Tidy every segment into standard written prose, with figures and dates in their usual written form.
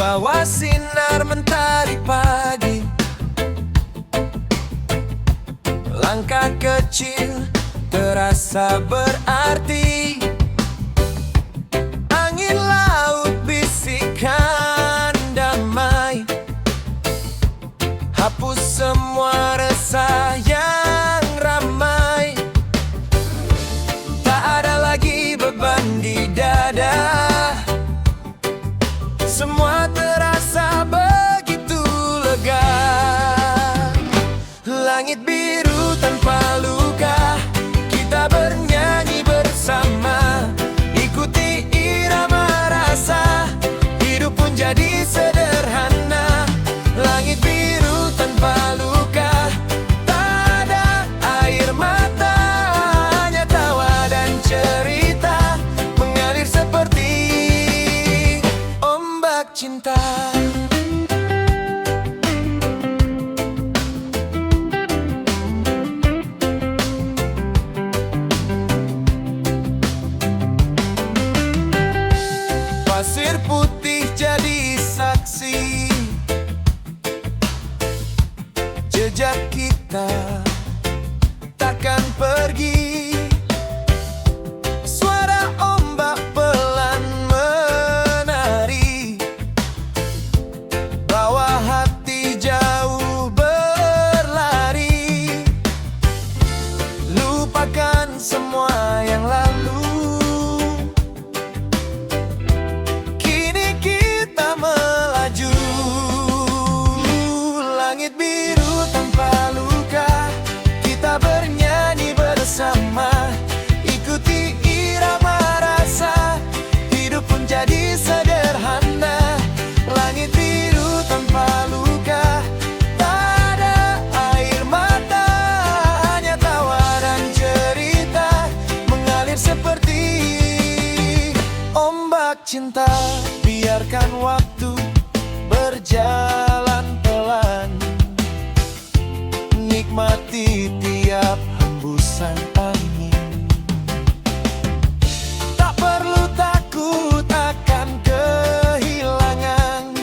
Bawa sinar mentari pagi, langkah kecil terasa berarti. Angin laut bisikan damai, hapus semua resah yang ramai. Tak ada lagi beban di dada, semua terasa begitu lega. Langit biru tanpa luka, kita bernyanyi bersama. Ikuti irama rasa, hidup pun jadi sederhana. Langit biru tanpa luka, tak ada air mata, hanya tawa dan cerita mengalir seperti ombak cinta. Pasir putih jadi saksi, jejak kita takkan pergi. Suara ombak pelan menari, bawa hati jauh berlari. Lupakan semua yang lalu, kini kita melaju. Langit biru tanpa luka, kita bernyanyi bersama. Ikuti irama rasa, hidup pun jadi sederhana. Langit biru tanpa luka, tak ada air mata, hanya tawa dan cerita mengalir seperti ombak cinta. Biarkan waktu berjalan pelan, nikmati tiap hembusan angin. Tak perlu takut akan kehilangan,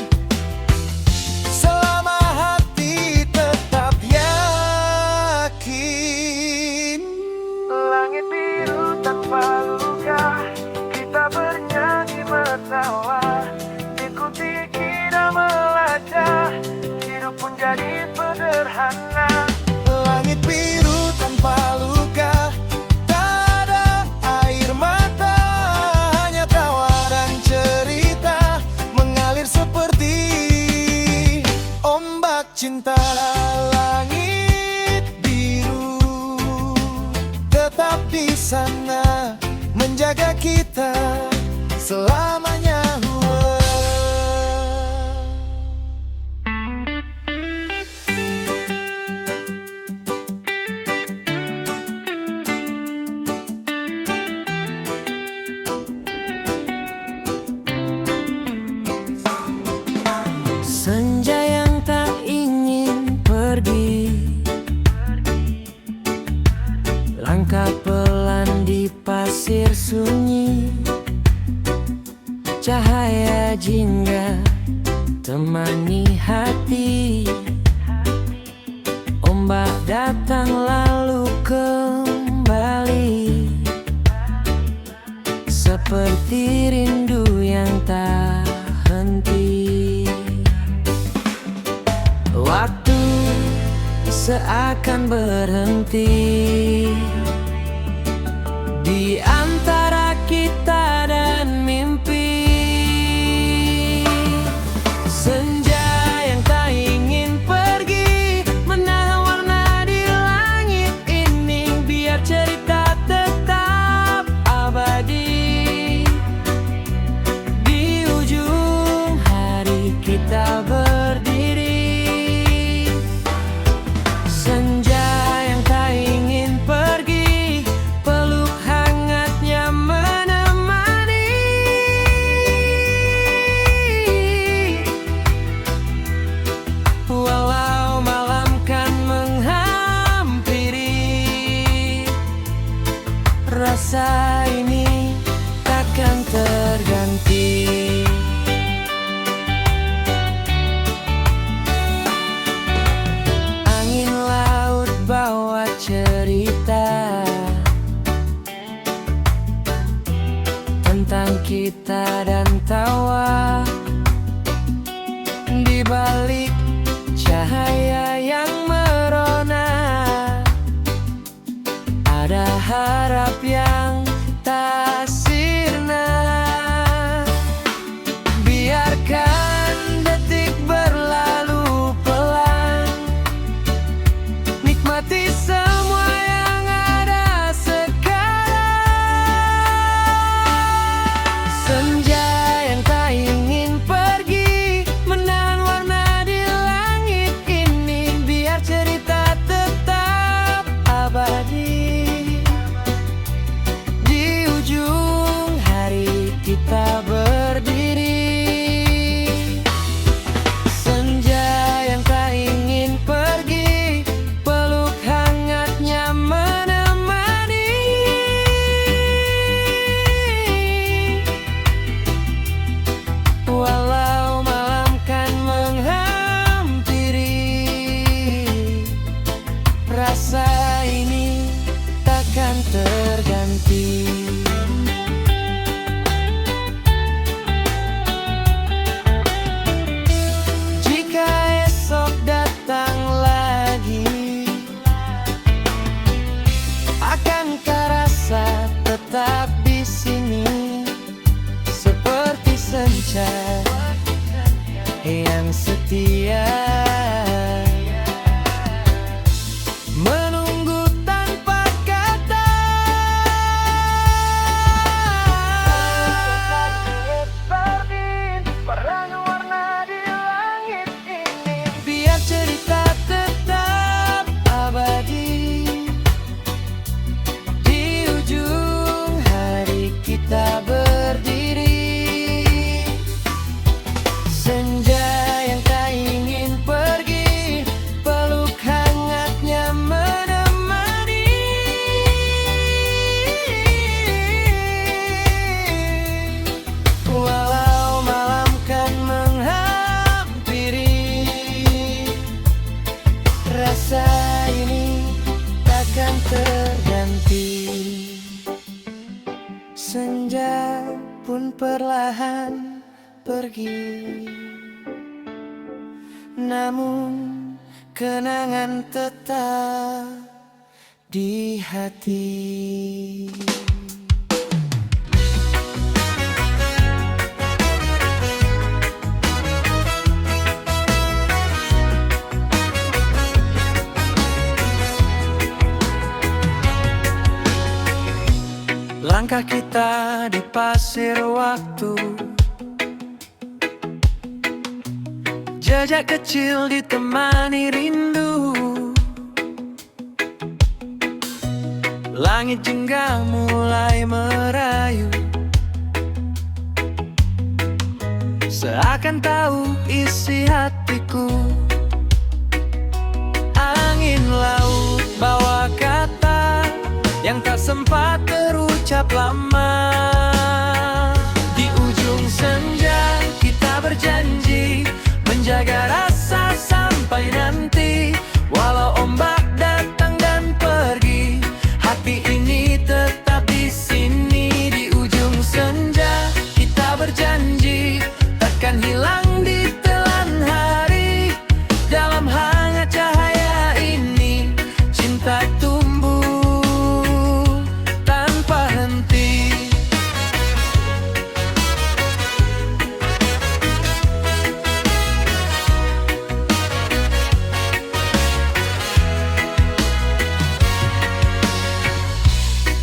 selama hati tetap yakin. Langit biru tanpa luka, kita bernyanyi bertawa. Ikuti irama melacak, hidup pun jadi sederhana. Langit biru tanpa luka, tak ada air mata, hanya tawa dan cerita mengalir seperti ombak cinta. Langit biru tetap di sana, menjaga kita selamanya. Senja yang tak ingin pergi, langkah pelan di pasir sunyi. Cahaya jingga temani hati, ombak datang lalu kembali, seperti rindu yang tak henti. Waktu seakan berhenti di antara kita dan mimpi. Senja yang tak ingin pergi, menahan warna di langit ini, biar cerita tetap abadi. Di ujung hari kita berdiri. Senja yang tak ingin pergi, peluk hangatnya menemani. Walau malam kan menghampiri, rasa ini takkan terganti. cerita dan tawa. Di balik cahaya yang merona, ada harap yang tak sirna. Biarkan detik berlalu pelan, nikmati semua yang ada sekarang. Senja yang tak ingin pergi, menahan warna di langit ini, biar cerita tetap abadi. Di ujung hari kita berdiri. Senja yang tak ingin pergi, peluk hangatnya menemani. Walau malam kan menghampiri, rasa ini takkan terganti. Jika esok datang lagi, akankah rasa tetap di sini, seperti senja yang setia, menunggu tanpa kata. Perang warna di langit ini, biar cerita tetap abadi. Di ujung hari kita berdiri. Senja yang tak ingin pergi, peluk hangatnya menemani. Walau malam kan menghampiri, rasa ini takkan terganti. Senja pun perlahan pergi, namun kenangan tetap di hati. Langkah kita di pasir waktu, jejak kecil ditemani rindu. Langit jenggang mulai merayu, seakan tahu isi hatiku. Angin laut bawa kata yang tak sempat terucap lama. Di ujung senja kita berjanji menjaga rasa sampai nanti. Walau ombak datang dan pergi, hati ini tetap di sini. Di ujung senja kita berjanji takkan hilang di telan hari. Dalam hangat cahaya ini, cinta tumbuh tanpa henti.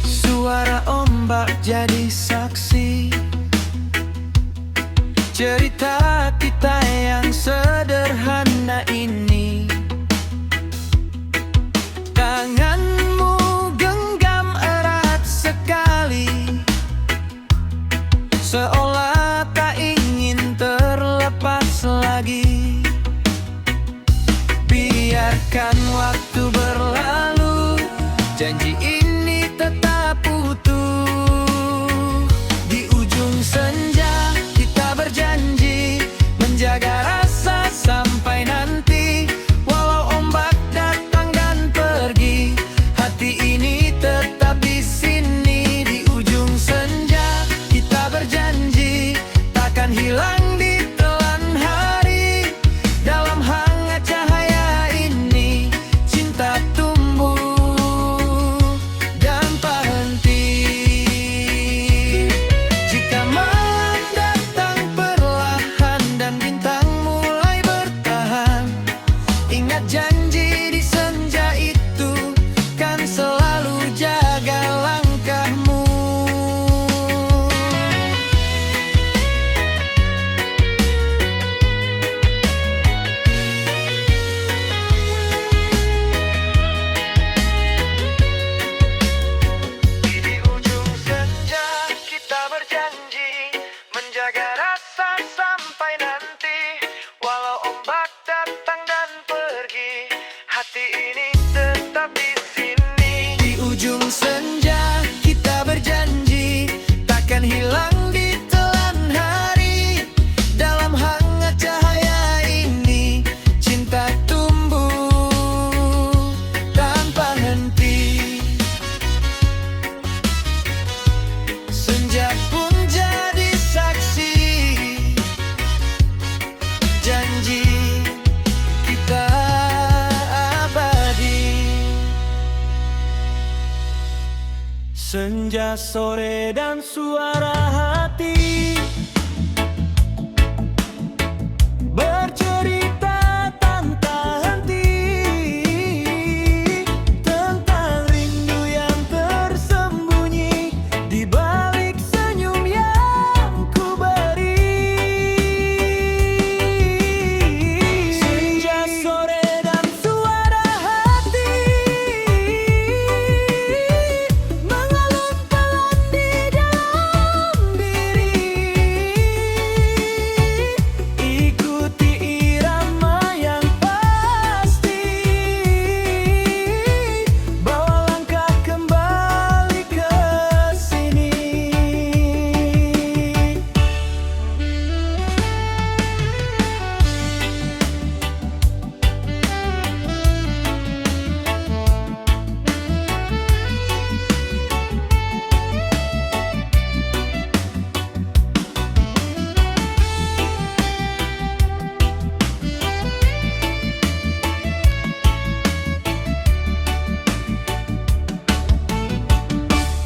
Suara ombak jadi saksi, cerita kita yang sederhana ini. Tanganmu genggam erat sekali, seolah tak ingin terlepas lagi. Biarkan waktu berlalu, janji ini tetap utuh. Di ujung senja kita berjanji menjaga rasa sampai nanti. Walau ombak datang dan pergi, hati ini tetap di sini. Di ujung senja kita berjanji Senja, sore, dan suara hati bercerita tanpa henti tentang rindu yang tersembunyi di balik senyum yang ku beri. Senja, sore, dan suara hati mengalun pelan di dalam diri. Ikuti irama yang pasti, bawa langkah kembali ke sini.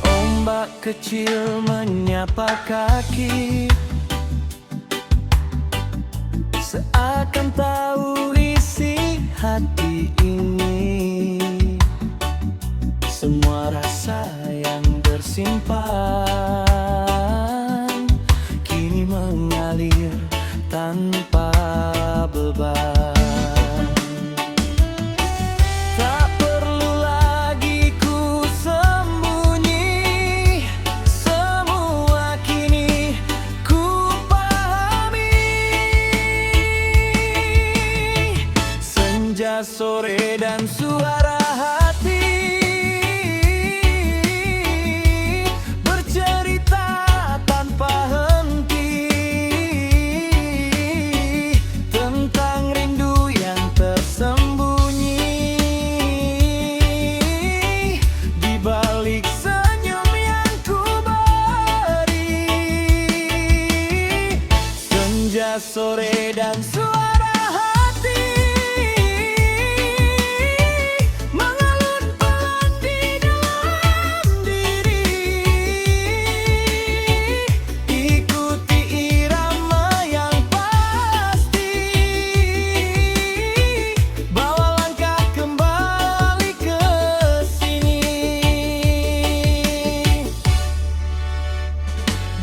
Ombak kecil menyapa kaki, seakan tahu isi hati ini. Semua rasa yang bersimpan kini mengalir tanpa beban. Tak perlu lagi ku sembunyi, semua kini ku pahami. Senja, sore, dan suara hati bercerita tanpa henti tentang rindu yang tersembunyi di balik senyum yang ku beri. Senja, sore, dan suara hati mengalun pelan di dalam diri. Ikuti irama yang pasti, bawa langkah kembali ke sini.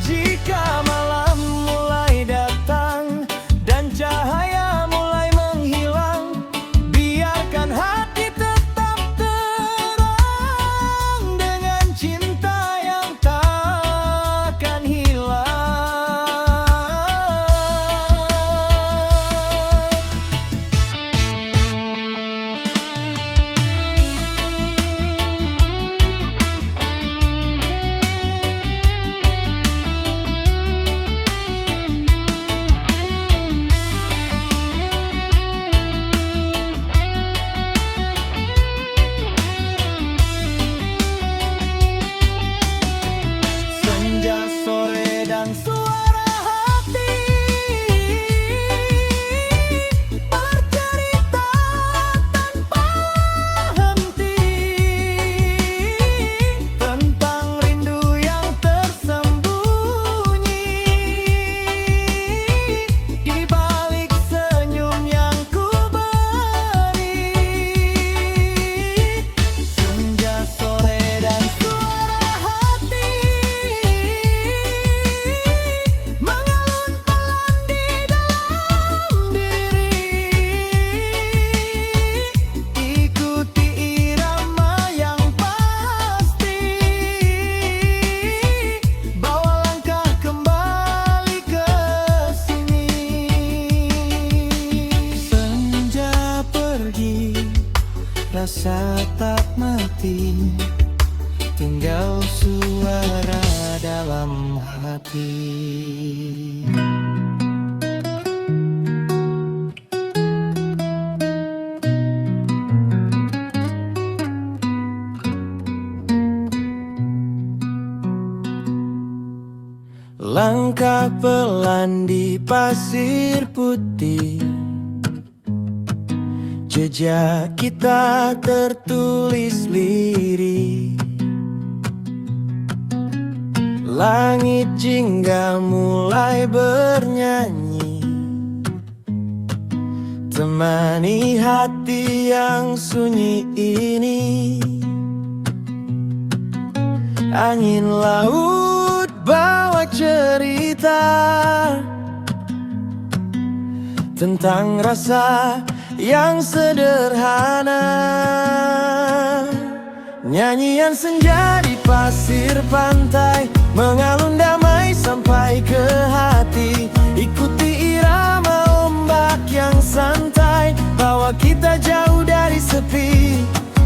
Jika malam mulai datang dan cahaya mulai menghilang, biarkan hati tetap terang dengan cinta yang takkan hilang. Senja, sore, dan suara hati bercerita tanpa henti tentang rindu yang tersembunyi di balik senyum yang ku beri. Senja, sore, dan suara hati mengalun pelan di dalam diri. Ikuti irama yang pasti, bawa langkah kembali ke sini. Senja pergi, rasa tak mati, tinggal suara dalam hati. Langkah pelan di pasir putih, jejak kita tertulis lirih. Langit jingga mulai bernyanyi, temani hati yang sunyi ini. Angin laut bawa cerita tentang rasa yang sederhana. Nyanyian senja di pasir pantai mengalun damai sampai ke hati. Ikuti irama ombak yang santai, bawa kita jauh dari sepi.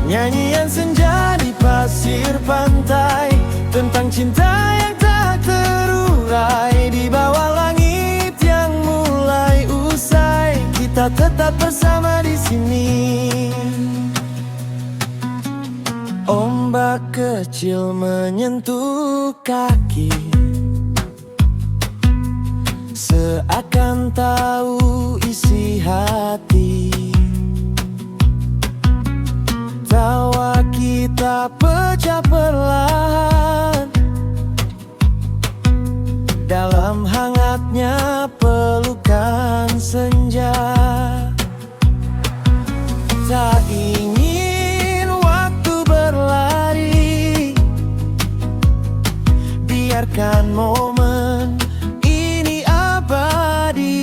Nyanyian senja di pasir pantai tentang cinta yang tak terurai. Di bawah langit yang mulai usai, kita tetap bersama di sini. Ombak kecil menyentuh kaki, seakan tahu isi hati. Tawa kita pecah perlahan dalam hangatnya pelukan senja. Tak ingin waktu berlari, biarkan momen ini abadi.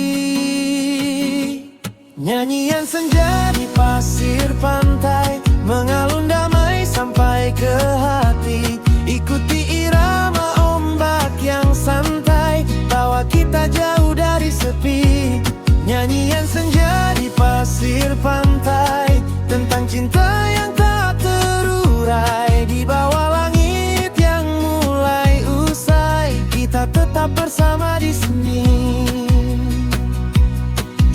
Nyanyian senja di pasir pantai mengalun damai sampai ke hati. Ikuti irama ombak yang santai, bawa kita jauh dari sepi. Nyanyian senja di pasir pantai tentang cinta yang tak terurai. Di bawah langit yang mulai usai, kita tetap bersama di sini.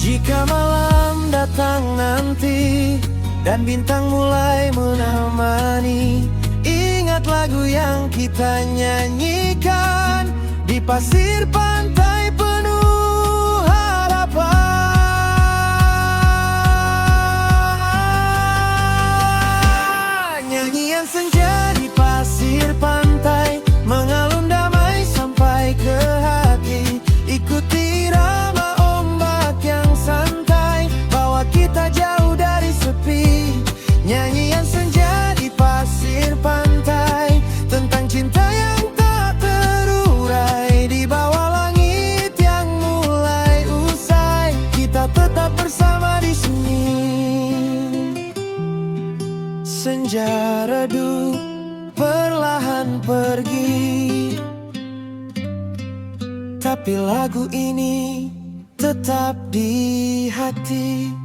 Jika malam datang nanti dan bintang mulai menemani, ingat lagu yang kita nyanyikan di pasir pantai penuh harapan. Nyanyian senja di pasir pantai mengalun damai sampai ke hati. Ikuti irama ombak yang santai, bawa kita jauh dari sepi. Nyanyian senja di pasir pantai tentang cinta yang tak terurai. Di bawah langit yang mulai usai, kita tetap bersama di sini. Senja redup perlahan pergi, tapi lagu ini tetap di hati.